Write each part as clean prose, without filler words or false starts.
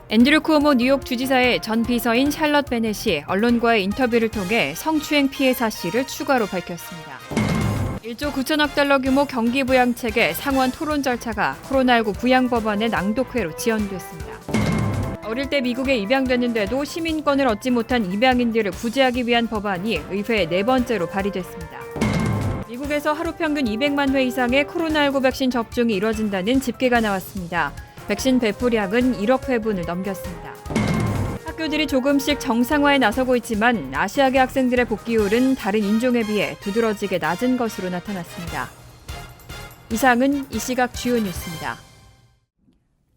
앤드류 쿠오모 뉴욕 주지사의 전 비서인 샬럿 베넷이 언론과의 인터뷰를 통해 성추행 피해 사실을 추가로 밝혔습니다. 1조 9천억 달러 규모 경기 부양책의 상원 토론 절차가 코로나19 부양법안의 낭독회로 지연됐습니다. 어릴 때 미국에 입양됐는데도 시민권을 얻지 못한 입양인들을 구제하기 위한 법안이 의회에 네 번째로 발의됐습니다. 미국에서 하루 평균 200만 회 이상의 코로나19 백신 접종이 이뤄진다는 집계가 나왔습니다. 백신 배포량은 1억 회분을 넘겼습니다. 학교들이 조금씩 정상화에 나서고 있지만 아시아계 학생들의 복귀율은 다른 인종에 비해 두드러지게 낮은 것으로 나타났습니다. 이상은 이 시각 주요 뉴스입니다.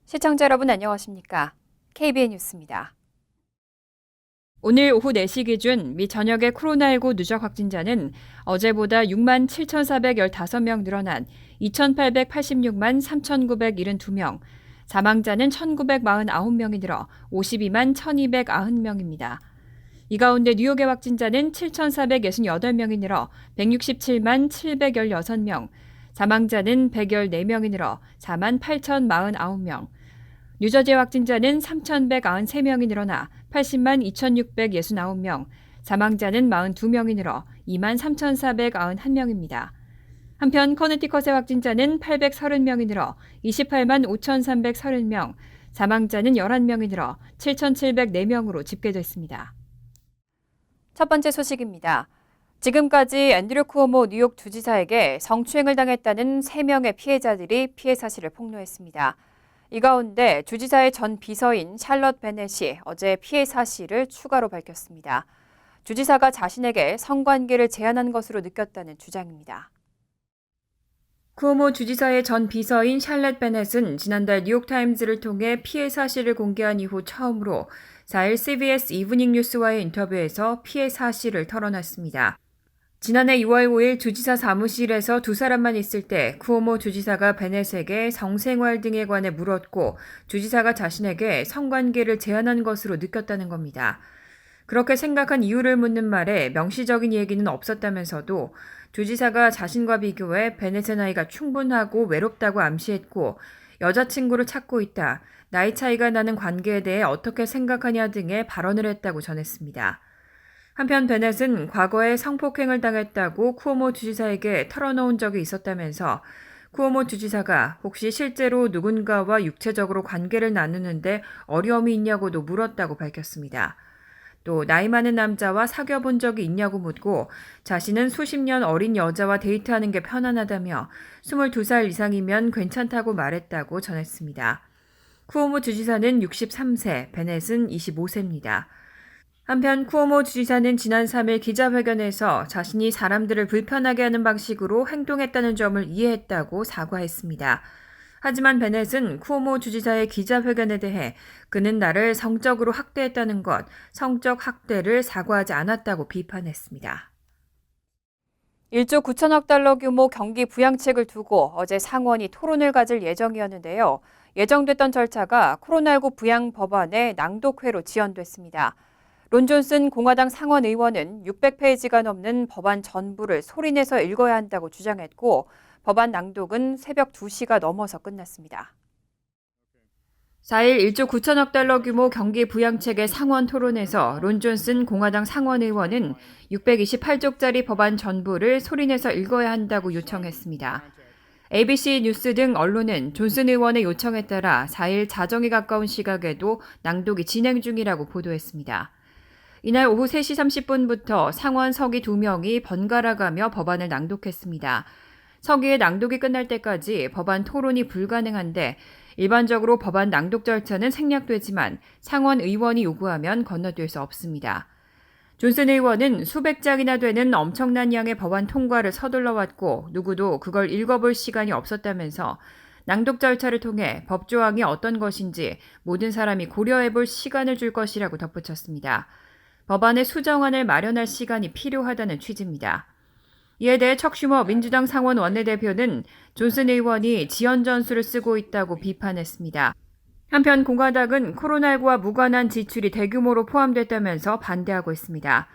시청자 여러분 안녕하십니까? KBN 뉴스입니다. 오늘 오후 4시 기준 미 전역의 코로나19 누적 확진자는 어제보다 6만 7,415명 늘어난 2,886만 3,972명, 사망자는 1,949명이 늘어 52만 1,290명입니다. 이 가운데 뉴욕의 확진자는 7,468명이 늘어 167만 716명, 사망자는 114명이 늘어 4만 8,049명, 뉴저지의 확진자는 3,193명이 늘어나 80만 2,669명, 사망자는 42명이 늘어 2만 3,491명입니다. 한편 커네티컷의 확진자는 830명이 늘어 28만 5,330명, 사망자는 11명이 늘어 7,704명으로 집계됐습니다. 첫 번째 소식입니다. 지금까지 앤드류 쿠오모 뉴욕 주지사에게 성추행을 당했다는 3명의 피해자들이 피해 사실을 폭로했습니다. 이 가운데 주지사의 전 비서인 샬럿 베넷이 어제 피해 사실을 추가로 밝혔습니다. 주지사가 자신에게 성관계를 제안한 것으로 느꼈다는 주장입니다. 쿠오모 주지사의 전 비서인 샬럿 베넷은 지난달 뉴욕타임즈를 통해 피해 사실을 공개한 이후 처음으로 4일 CBS 이브닝 뉴스와의 인터뷰에서 피해 사실을 털어놨습니다. 지난해 6월 5일 주지사 사무실에서 두 사람만 있을 때 쿠오모 주지사가 베넷에게 성생활 등에 관해 물었고 주지사가 자신에게 성관계를 제안한 것으로 느꼈다는 겁니다. 그렇게 생각한 이유를 묻는 말에 명시적인 얘기는 없었다면서도 주지사가 자신과 비교해 베넷의 나이가 충분하고 외롭다고 암시했고 여자친구를 찾고 있다, 나이 차이가 나는 관계에 대해 어떻게 생각하냐 등의 발언을 했다고 전했습니다. 한편 베넷은 과거에 성폭행을 당했다고 쿠오모 주지사에게 털어놓은 적이 있었다면서 쿠오모 주지사가 혹시 실제로 누군가와 육체적으로 관계를 나누는데 어려움이 있냐고도 물었다고 밝혔습니다. 또 나이 많은 남자와 사귀어 본 적이 있냐고 묻고 자신은 수십 년 어린 여자와 데이트하는 게 편안하다며 22살 이상이면 괜찮다고 말했다고 전했습니다. 쿠오모 주지사는 63세, 베넷은 25세입니다. 한편 쿠오모 주지사는 지난 3일 기자회견에서 자신이 사람들을 불편하게 하는 방식으로 행동했다는 점을 이해했다고 사과했습니다. 하지만 베넷은 쿠오모 주지사의 기자회견에 대해 그는 나를 성적으로 학대했다는 것, 성적 학대를 사과하지 않았다고 비판했습니다. 1조 9천억 달러 규모 경기 부양책을 두고 어제 상원이 토론을 가질 예정이었는데요. 예정됐던 절차가 코로나19 부양 법안의 낭독회로 지연됐습니다. 론 존슨 공화당 상원 의원은 600페이지가 넘는 법안 전부를 소리내서 읽어야 한다고 주장했고 법안 낭독은 새벽 2시가 넘어서 끝났습니다. 4일 1조 9천억 달러 규모 경기 부양책의 상원 토론에서 론 존슨 공화당 상원 의원은 628쪽짜리 법안 전부를 소리내서 읽어야 한다고 요청했습니다. ABC 뉴스 등 언론은 존슨 의원의 요청에 따라 4일 자정에 가까운 시각에도 낭독이 진행 중이라고 보도했습니다. 이날 오후 3시 30분부터 상원 서기 2명이 번갈아 가며 법안을 낭독했습니다. 서기의 낭독이 끝날 때까지 법안 토론이 불가능한데 일반적으로 법안 낭독 절차는 생략되지만 상원 의원이 요구하면 건너뛸 수 없습니다. 존슨 의원은 수백 장이나 되는 엄청난 양의 법안 통과를 서둘러 왔고 누구도 그걸 읽어볼 시간이 없었다면서 낭독 절차를 통해 법조항이 어떤 것인지 모든 사람이 고려해볼 시간을 줄 것이라고 덧붙였습니다. 법안의 수정안을 마련할 시간이 필요하다는 취지입니다. 이에 대해 척 슈머 민주당 상원 원내대표는 존슨 의원이 지연 전술을 쓰고 있다고 비판했습니다. 한편 공화당은 코로나19와 무관한 지출이 대규모로 포함됐다면서 반대하고 있습니다.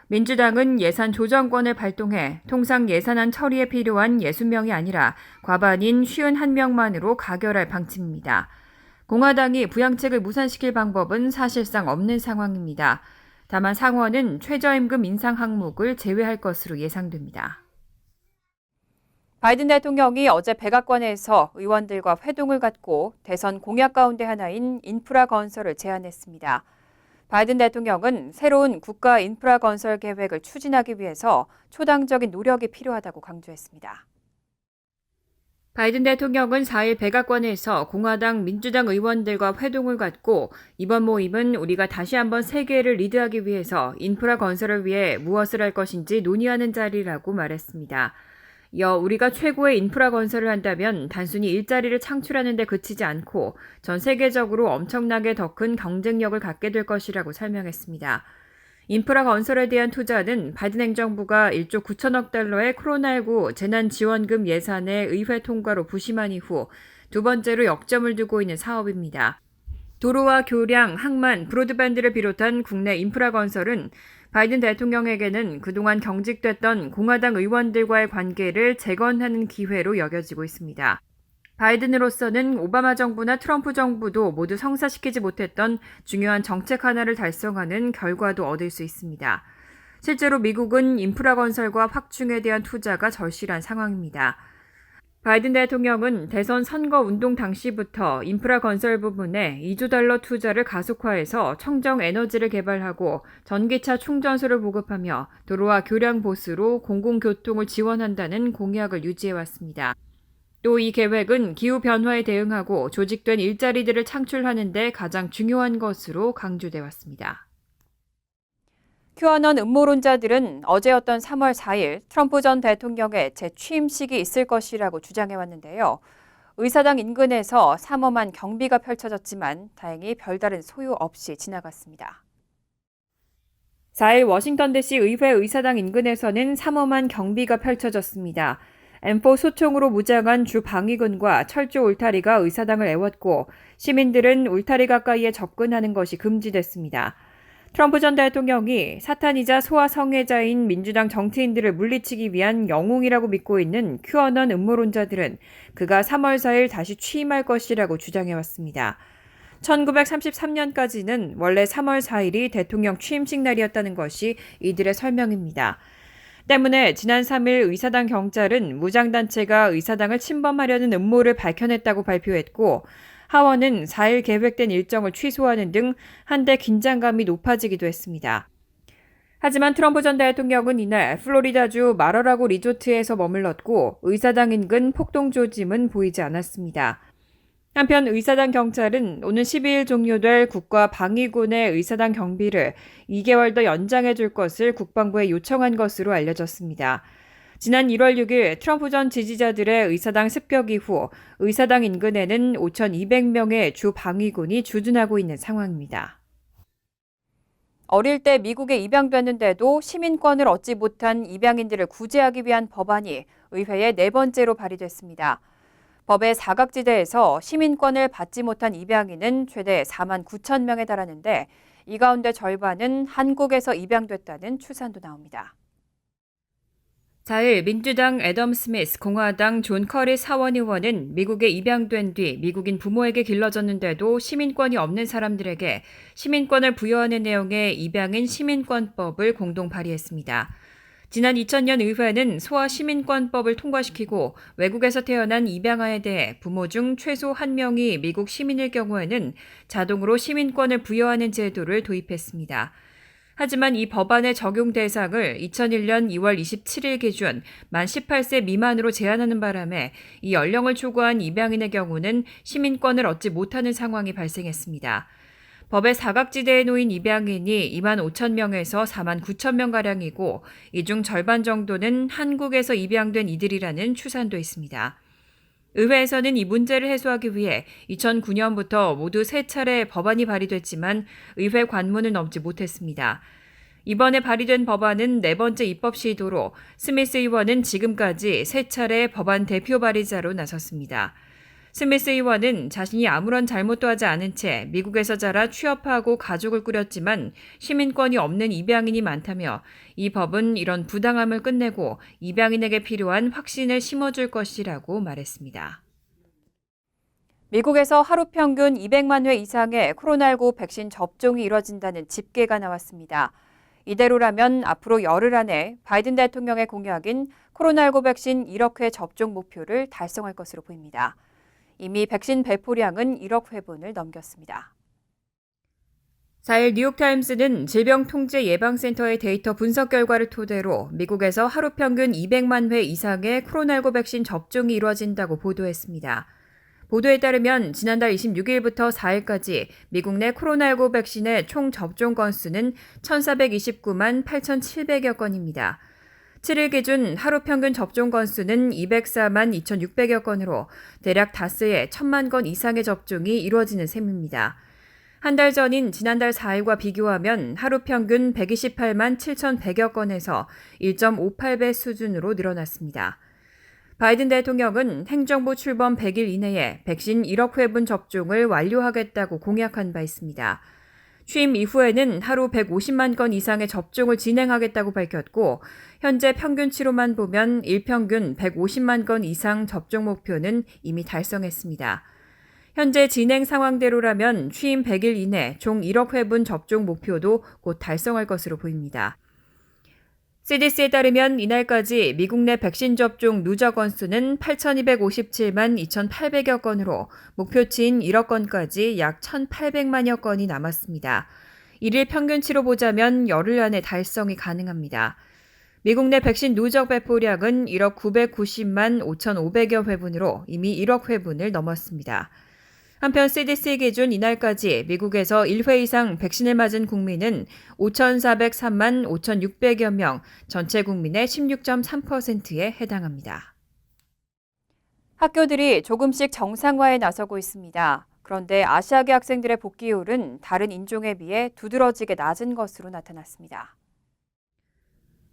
민주당은 예산 조정권을 발동해 통상 예산안 처리에 필요한 60명이 아니라 과반인 51명만으로 가결할 방침입니다. 공화당이 부양책을 무산시킬 방법은 사실상 없는 상황입니다. 다만 상원은 최저임금 인상 항목을 제외할 것으로 예상됩니다. 바이든 대통령이 어제 백악관에서 의원들과 회동을 갖고 대선 공약 가운데 하나인 인프라 건설을 제안했습니다. 바이든 대통령은 새로운 국가 인프라 건설 계획을 추진하기 위해서 초당적인 노력이 필요하다고 강조했습니다. 바이든 대통령은 4일 백악관에서 공화당, 민주당 의원들과 회동을 갖고 이번 모임은 우리가 다시 한번 세계를 리드하기 위해서 인프라 건설을 위해 무엇을 할 것인지 논의하는 자리라고 말했습니다. 이어 우리가 최고의 인프라 건설을 한다면 단순히 일자리를 창출하는 데 그치지 않고 전 세계적으로 엄청나게 더 큰 경쟁력을 갖게 될 것이라고 설명했습니다. 인프라 건설에 대한 투자는 바이든 행정부가 1조 9천억 달러의 코로나19 재난지원금 예산의 의회 통과로 부심한 이후 두 번째로 역점을 두고 있는 사업입니다. 도로와 교량, 항만, 브로드밴드를 비롯한 국내 인프라 건설은 바이든 대통령에게는 그동안 경직됐던 공화당 의원들과의 관계를 재건하는 기회로 여겨지고 있습니다. 바이든으로서는 오바마 정부나 트럼프 정부도 모두 성사시키지 못했던 중요한 정책 하나를 달성하는 결과도 얻을 수 있습니다. 실제로 미국은 인프라 건설과 확충에 대한 투자가 절실한 상황입니다. 바이든 대통령은 대선 선거 운동 당시부터 인프라 건설 부분에 2조 달러 투자를 가속화해서 청정 에너지를 개발하고 전기차 충전소를 보급하며 도로와 교량 보수로 공공교통을 지원한다는 공약을 유지해왔습니다. 또 이 계획은 기후변화에 대응하고 조직된 일자리들을 창출하는 데 가장 중요한 것으로 강조돼 왔습니다. 큐아논 음모론자들은 어제였던 3월 4일 트럼프 전 대통령의 재취임식이 있을 것이라고 주장해왔는데요. 의사당 인근에서 삼엄한 경비가 펼쳐졌지만 다행히 별다른 소요 없이 지나갔습니다. 4일 워싱턴 DC 의회 의사당 인근에서는 삼엄한 경비가 펼쳐졌습니다. M4 소총으로 무장한 주 방위군과 철조 울타리가 의사당을 에웠고 시민들은 울타리 가까이에 접근하는 것이 금지됐습니다. 트럼프 전 대통령이 사탄이자 소아 성애자인 민주당 정치인들을 물리치기 위한 영웅이라고 믿고 있는 큐어넌 음모론자들은 그가 3월 4일 다시 취임할 것이라고 주장해왔습니다. 1933년까지는 원래 3월 4일이 대통령 취임식 날이었다는 것이 이들의 설명입니다. 때문에 지난 3일 의사당 경찰은 무장단체가 의사당을 침범하려는 음모를 밝혀냈다고 발표했고 하원은 4일 계획된 일정을 취소하는 등 한데 긴장감이 높아지기도 했습니다. 하지만 트럼프 전 대통령은 이날 플로리다주 마러라고 리조트에서 머물렀고 의사당 인근 폭동 조짐은 보이지 않았습니다. 한편 의사당 경찰은 오는 12일 종료될 국가방위군의 의사당 경비를 2개월 더 연장해 줄 것을 국방부에 요청한 것으로 알려졌습니다. 지난 1월 6일 트럼프 전 지지자들의 의사당 습격 이후 의사당 인근에는 5,200명의 주 방위군이 주둔하고 있는 상황입니다. 어릴 때 미국에 입양됐는데도 시민권을 얻지 못한 입양인들을 구제하기 위한 법안이 의회에 네 번째로 발의됐습니다. 법의 사각지대에서 시민권을 받지 못한 입양인은 최대 4만 9천 명에 달하는데 이 가운데 절반은 한국에서 입양됐다는 추산도 나옵니다. 4일 민주당 애덤 스미스, 공화당 존 커리 하원 의원은 미국에 입양된 뒤 미국인 부모에게 길러졌는데도 시민권이 없는 사람들에게 시민권을 부여하는 내용의 입양인 시민권법을 공동 발의했습니다. 지난 2000년 의회는 소아 시민권법을 통과시키고 외국에서 태어난 입양아에 대해 부모 중 최소 1명이 미국 시민일 경우에는 자동으로 시민권을 부여하는 제도를 도입했습니다. 하지만 이 법안의 적용 대상을 2001년 2월 27일 기준 만 18세 미만으로 제한하는 바람에 이 연령을 초과한 입양인의 경우는 시민권을 얻지 못하는 상황이 발생했습니다. 법의 사각지대에 놓인 입양인이 2만 5천 명에서 4만 9천 명가량이고 이 중 절반 정도는 한국에서 입양된 이들이라는 추산도 있습니다. 의회에서는 이 문제를 해소하기 위해 2009년부터 모두 3차례 법안이 발의됐지만 의회 관문을 넘지 못했습니다. 이번에 발의된 법안은 네 번째 입법 시도로 스미스 의원은 지금까지 3차례 법안 대표 발의자로 나섰습니다. 스미스 의원은 자신이 아무런 잘못도 하지 않은 채 미국에서 자라 취업하고 가족을 꾸렸지만 시민권이 없는 입양인이 많다며 이 법은 이런 부당함을 끝내고 입양인에게 필요한 확신을 심어줄 것이라고 말했습니다. 미국에서 하루 평균 200만 회 이상의 코로나19 백신 접종이 이뤄진다는 집계가 나왔습니다. 이대로라면 앞으로 열흘 안에 바이든 대통령의 공약인 코로나19 백신 1억 회 접종 목표를 달성할 것으로 보입니다. 이미 백신 배포량은 1억 회분을 넘겼습니다. 4일 뉴욕타임스는 질병통제예방센터의 데이터 분석 결과를 토대로 미국에서 하루 평균 200만 회 이상의 코로나19 백신 접종이 이루어진다고 보도했습니다. 보도에 따르면 지난달 26일부터 4일까지 미국 내 코로나19 백신의 총 접종 건수는 1,429만 8,700여 건입니다. 7일 기준 하루 평균 접종 건수는 204만 2,600여 건으로 대략 닷새에 1,000만 건 이상의 접종이 이루어지는 셈입니다. 한 달 전인 지난달 4일과 비교하면 하루 평균 128만 7,100여 건에서 1.58배 수준으로 늘어났습니다. 바이든 대통령은 행정부 출범 100일 이내에 백신 1억 회분 접종을 완료하겠다고 공약한 바 있습니다. 취임 이후에는 하루 150만 건 이상의 접종을 진행하겠다고 밝혔고 현재 평균치로만 보면 일평균 150만 건 이상 접종 목표는 이미 달성했습니다. 현재 진행 상황대로라면 취임 100일 이내 총 1억 회분 접종 목표도 곧 달성할 것으로 보입니다. CDC에 따르면 이날까지 미국 내 백신 접종 누적 건수는 8,257만 2,800여 건으로 목표치인 1억 건까지 약 1,800만여 건이 남았습니다. 일일 평균치로 보자면 열흘 안에 달성이 가능합니다. 미국 내 백신 누적 배포량은 1억 990만 5,500여 회분으로 이미 1억 회분을 넘었습니다. 한편 CDC 기준 이날까지 미국에서 1회 이상 백신을 맞은 국민은 5,403만 5,600여 명, 전체 국민의 16.3%에 해당합니다. 학교들이 조금씩 정상화에 나서고 있습니다. 그런데 아시아계 학생들의 복귀율은 다른 인종에 비해 두드러지게 낮은 것으로 나타났습니다.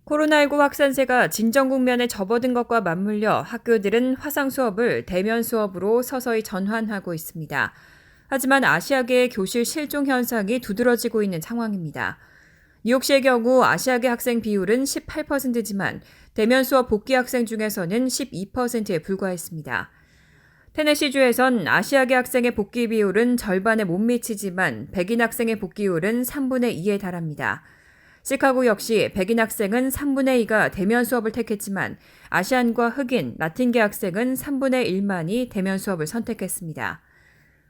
코로나19 확산세가 진정 국면에 접어든 것과 맞물려 학교들은 화상 수업을 대면 수업으로 서서히 전환하고 있습니다. 하지만 아시아계의 교실 실종 현상이 두드러지고 있는 상황입니다. 뉴욕시의 경우 아시아계 학생 비율은 18%지만 대면 수업 복귀 학생 중에서는 12%에 불과했습니다. 테네시주에선 아시아계 학생의 복귀 비율은 절반에 못 미치지만 백인 학생의 복귀율은 3분의 2에 달합니다. 시카고 역시 백인 학생은 3분의 2가 대면 수업을 택했지만 아시안과 흑인, 라틴계 학생은 3분의 1만이 대면 수업을 선택했습니다.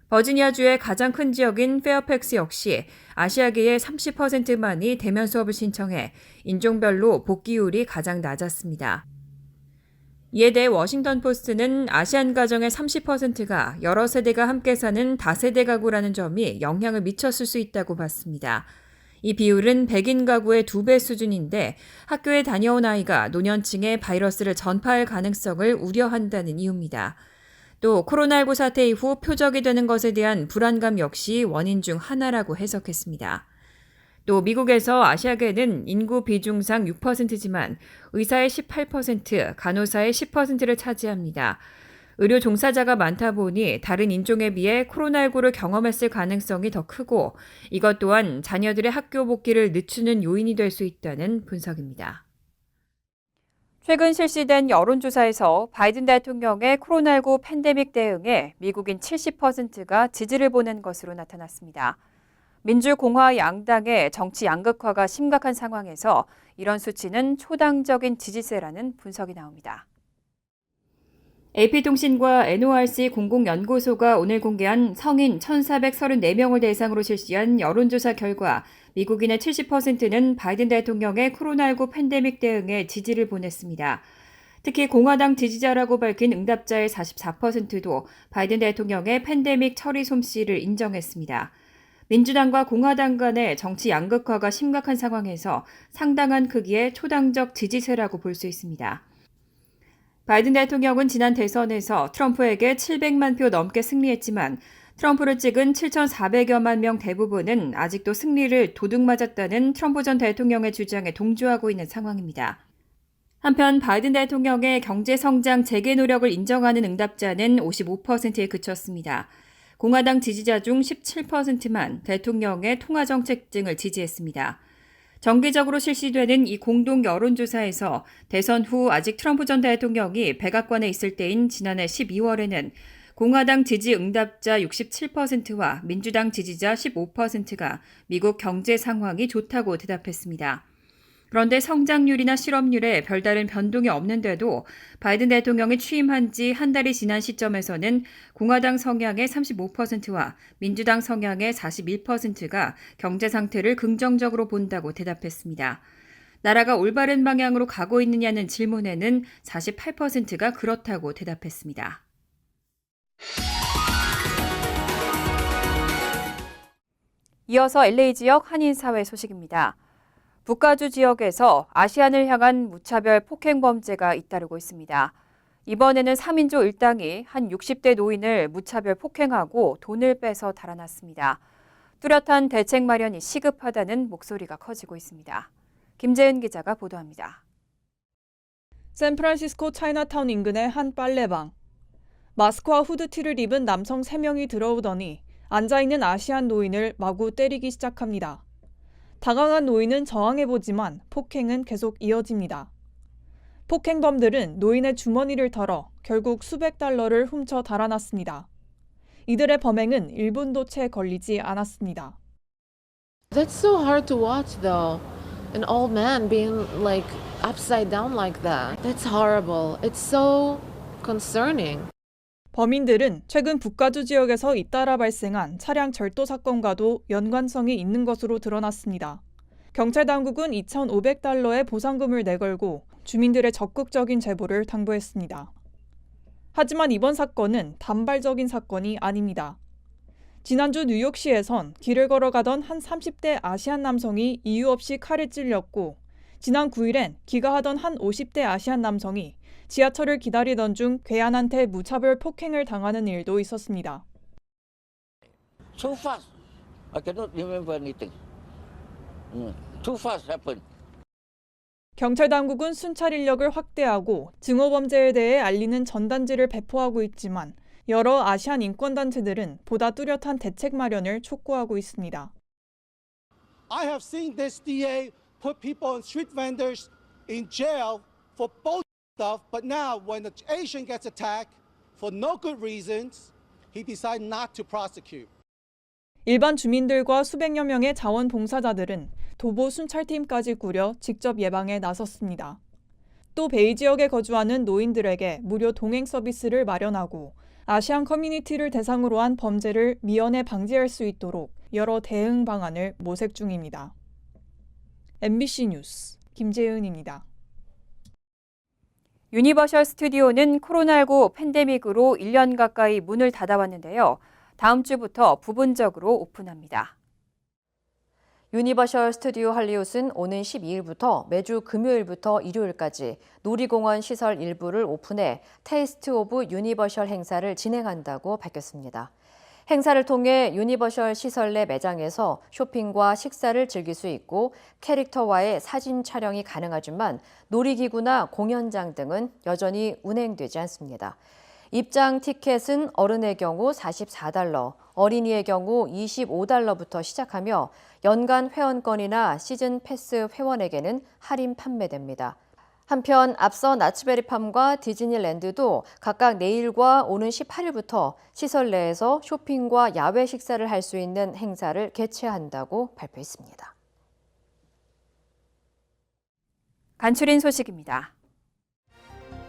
버지니아주의 가장 큰 지역인 페어팩스 역시 아시아계의 30%만이 대면 수업을 신청해 인종별로 복귀율이 가장 낮았습니다. 이에 대해 워싱턴 포스트는 아시안 가정의 30%가 여러 세대가 함께 사는 다세대 가구라는 점이 영향을 미쳤을 수 있다고 봤습니다. 이 비율은 백인 가구의 2배 수준인데 학교에 다녀온 아이가 노년층에 바이러스를 전파할 가능성을 우려한다는 이유입니다. 또 코로나19 사태 이후 표적이 되는 것에 대한 불안감 역시 원인 중 하나라고 해석했습니다. 또 미국에서 아시아계는 인구 비중상 6%지만 의사의 18%, 간호사의 10%를 차지합니다. 의료 종사자가 많다 보니 다른 인종에 비해 코로나19를 경험했을 가능성이 더 크고 이것 또한 자녀들의 학교 복귀를 늦추는 요인이 될 수 있다는 분석입니다. 최근 실시된 여론조사에서 바이든 대통령의 코로나19 팬데믹 대응에 미국인 70%가 지지를 보낸 것으로 나타났습니다. 민주공화 양당의 정치 양극화가 심각한 상황에서 이런 수치는 초당적인 지지세라는 분석이 나옵니다. AP통신과 NORC 공공연구소가 오늘 공개한 성인 1,434명을 대상으로 실시한 여론조사 결과 미국인의 70%는 바이든 대통령의 코로나19 팬데믹 대응에 지지를 보냈습니다. 특히 공화당 지지자라고 밝힌 응답자의 44%도 바이든 대통령의 팬데믹 처리 솜씨를 인정했습니다. 민주당과 공화당 간의 정치 양극화가 심각한 상황에서 상당한 크기의 초당적 지지세라고 볼 수 있습니다. 바이든 대통령은 지난 대선에서 트럼프에게 700만 표 넘게 승리했지만 트럼프를 찍은 7,400여만 명 대부분은 아직도 승리를 도둑맞았다는 트럼프 전 대통령의 주장에 동조하고 있는 상황입니다. 한편 바이든 대통령의 경제성장 재개 노력을 인정하는 응답자는 55%에 그쳤습니다. 공화당 지지자 중 17%만 대통령의 통화정책 등을 지지했습니다. 정기적으로 실시되는 이 공동 여론조사에서 대선 후 아직 트럼프 전 대통령이 백악관에 있을 때인 지난해 12월에는 공화당 지지 응답자 67%와 민주당 지지자 15%가 미국 경제 상황이 좋다고 대답했습니다. 그런데 성장률이나 실업률에 별다른 변동이 없는데도 바이든 대통령이 취임한 지 한 달이 지난 시점에서는 공화당 성향의 35%와 민주당 성향의 41%가 경제 상태를 긍정적으로 본다고 대답했습니다. 나라가 올바른 방향으로 가고 있느냐는 질문에는 48%가 그렇다고 대답했습니다. 이어서 LA 지역 한인사회 소식입니다. 북가주 지역에서 아시안을 향한 무차별 폭행 범죄가 잇따르고 있습니다. 이번에는 3인조 일당이 한 60대 노인을 무차별 폭행하고 돈을 빼서 달아났습니다. 뚜렷한 대책 마련이 시급하다는 목소리가 커지고 있습니다. 김재은 기자가 보도합니다. 샌프란시스코 차이나타운 인근의 한 빨래방. 마스크와 후드티를 입은 남성 3명이 들어오더니 앉아있는 아시안 노인을 마구 때리기 시작합니다. 당황한 노인은 저항해보지만 폭행은 계속 이어집니다. 폭행범들은 노인의 주머니를 털어 결국 수백 달러를 훔쳐 달아났습니다. 이들의 범행은 1분도 채 걸리지 않았습니다. That's so hard to watch though. An old man being like upside down like that. That's horrible. It's so concerning. 범인들은 최근 북가주 지역에서 잇따라 발생한 차량 절도 사건과도 연관성이 있는 것으로 드러났습니다. 경찰 당국은 2,500달러의 보상금을 내걸고 주민들의 적극적인 제보를 당부했습니다. 하지만 이번 사건은 단발적인 사건이 아닙니다. 지난주 뉴욕시에선 길을 걸어가던 한 30대 아시안 남성이 이유 없이 칼에 찔렸고 지난 9일엔 귀가하던 한 50대 아시안 남성이 지하철을 기다리던 중 괴한한테 무차별 폭행을 당하는 일도 있었습니다. So fast. I cannot remember anything. Too fast happened. 경찰 당국은 순찰 인력을 확대하고 증오 범죄에 대해 알리는 전단지를 배포하고 있지만 여러 아시안 인권단체들은 보다 뚜렷한 대책 마련을 촉구하고 있습니다. I have seen this DA put people and street vendors in jail for both stuff, but now when the Asian gets attacked for no good reasons, he decided not to prosecute. 일반 주민들과 수백여 명의 자원봉사자들은 도보 순찰팀까지 꾸려 직접 예방에 나섰습니다. 또 베이 지역에 거주하는 노인들에게 무료 동행 서비스를 마련하고 아시안 커뮤니티를 대상으로 한 범죄를 미연에 방지할 수 있도록 여러 대응 방안을 모색 중입니다. MBC 뉴스 김재은입니다. 유니버셜 스튜디오는 코로나19 팬데믹으로 1년 가까이 문을 닫아왔는데요. 다음 주부터 부분적으로 오픈합니다. 유니버셜 스튜디오 할리우드는 오는 12일부터 매주 금요일부터 일요일까지 놀이공원 시설 일부를 오픈해 테이스트 오브 유니버셜 행사를 진행한다고 밝혔습니다. 행사를 통해 유니버셜 시설 내 매장에서 쇼핑과 식사를 즐길 수 있고 캐릭터와의 사진 촬영이 가능하지만 놀이기구나 공연장 등은 여전히 운행되지 않습니다. 입장 티켓은 어른의 경우 44달러, 어린이의 경우 25달러부터 시작하며 연간 회원권이나 시즌 패스 회원에게는 할인 판매됩니다. 한편 앞서 나츠베리팜과 디즈니랜드도 각각 내일과 오는 18일부터 시설 내에서 쇼핑과 야외 식사를 할 수 있는 행사를 개최한다고 발표했습니다. 간추린 소식입니다.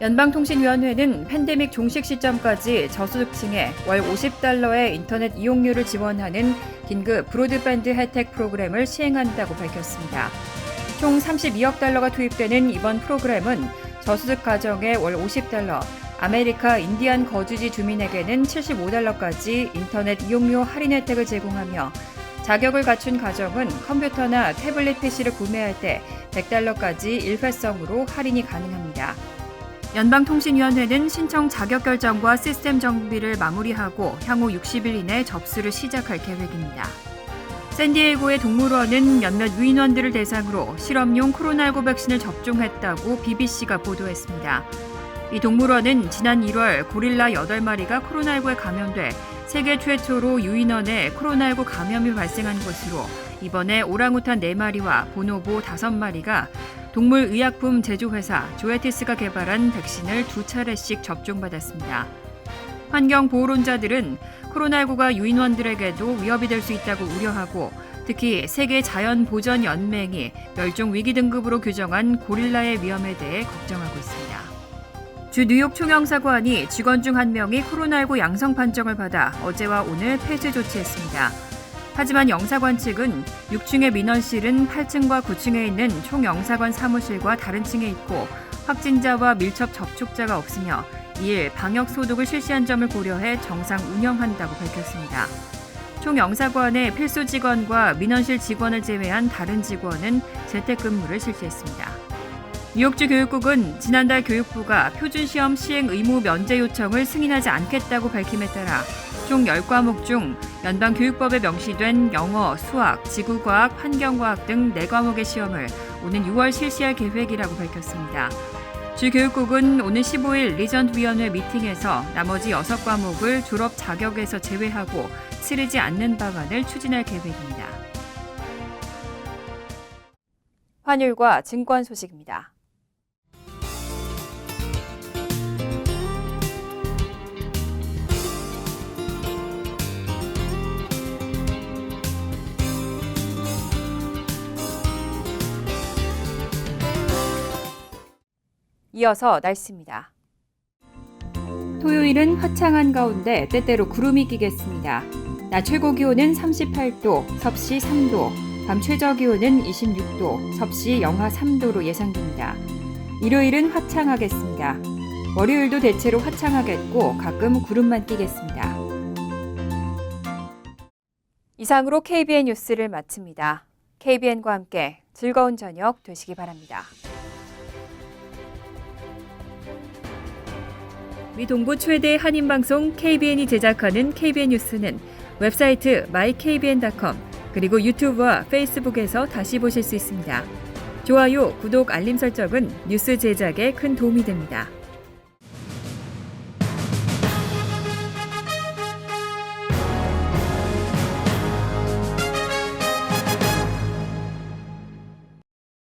연방통신위원회는 팬데믹 종식 시점까지 저소득층에 월 50달러의 인터넷 이용료를 지원하는 긴급 브로드밴드 혜택 프로그램을 시행한다고 밝혔습니다. 총 32억 달러가 투입되는 이번 프로그램은 저소득 가정에 월 50달러, 아메리카 인디안 거주지 주민에게는 75달러까지 인터넷 이용료 할인 혜택을 제공하며 자격을 갖춘 가정은 컴퓨터나 태블릿 PC를 구매할 때 100달러까지 일회성으로 할인이 가능합니다. 연방통신위원회는 신청 자격 결정과 시스템 정비를 마무리하고 향후 60일 이내 접수를 시작할 계획입니다. 샌디에이고의 동물원은 몇몇 유인원들을 대상으로 실험용 코로나19 백신을 접종했다고 BBC가 보도했습니다. 이 동물원은 지난 1월 고릴라 8마리가 코로나19에 감염돼 세계 최초로 유인원에 코로나19 감염이 발생한 것으로 이번에 오랑우탄 4마리와 보노보 5마리가 동물의약품 제조회사 조에티스가 개발한 백신을 2차례씩 접종받았습니다. 환경보호론자들은 코로나19가 유인원들에게도 위협이 될 수 있다고 우려하고 특히 세계자연보전연맹이 멸종위기 등급으로 규정한 고릴라의 위험에 대해 걱정하고 있습니다. 주 뉴욕 총영사관이 직원 중 한 명이 코로나19 양성 판정을 받아 어제와 오늘 폐쇄 조치했습니다. 하지만 영사관 측은 6층의 민원실은 8층과 9층에 있는 총영사관 사무실과 다른 층에 있고 확진자와 밀접 접촉자가 없으며 이일 방역 소독을 실시한 점을 고려해 정상 운영한다고 밝혔습니다. 총영사관의 필수 직원과 민원실 직원을 제외한 다른 직원은 재택근무를 실시했습니다. 뉴욕주 교육국은 지난달 교육부가 표준시험 시행 의무 면제 요청을 승인하지 않겠다고 밝힘에 따라 총 10과목 중 연방교육법에 명시된 영어, 수학, 지구과학, 환경과학 등 4과목의 시험을 오는 6월 실시할 계획이라고 밝혔습니다. 주 교육국은 오는 15일 리전트위원회 미팅에서 나머지 6과목을 졸업 자격에서 제외하고 치르지 않는 방안을 추진할 계획입니다. 환율과 증권 소식입니다. 이어서 날씨입니다. 토요일은 화창한 가운데 때때로 구름이 끼겠습니다. 낮 최고 기온은 38도, 섭씨 3도, 밤 최저 기온은 26도, 섭씨 영하 3도로 예상됩니다. 일요일은 화창하겠습니다. 월요일도 대체로 화창하겠고 가끔 구름만 끼겠습니다. 이상으로 KBN 뉴스를 마칩니다. KBN과 함께 즐거운 저녁 되시기 바랍니다. 미 동부 최대 한인방송 KBN이 제작하는 KBN 뉴스는 웹사이트 mykbn.com 그리고 유튜브와 페이스북에서 다시 보실 수 있습니다. 좋아요, 구독, 알림 설정은 뉴스 제작에 큰 도움이 됩니다.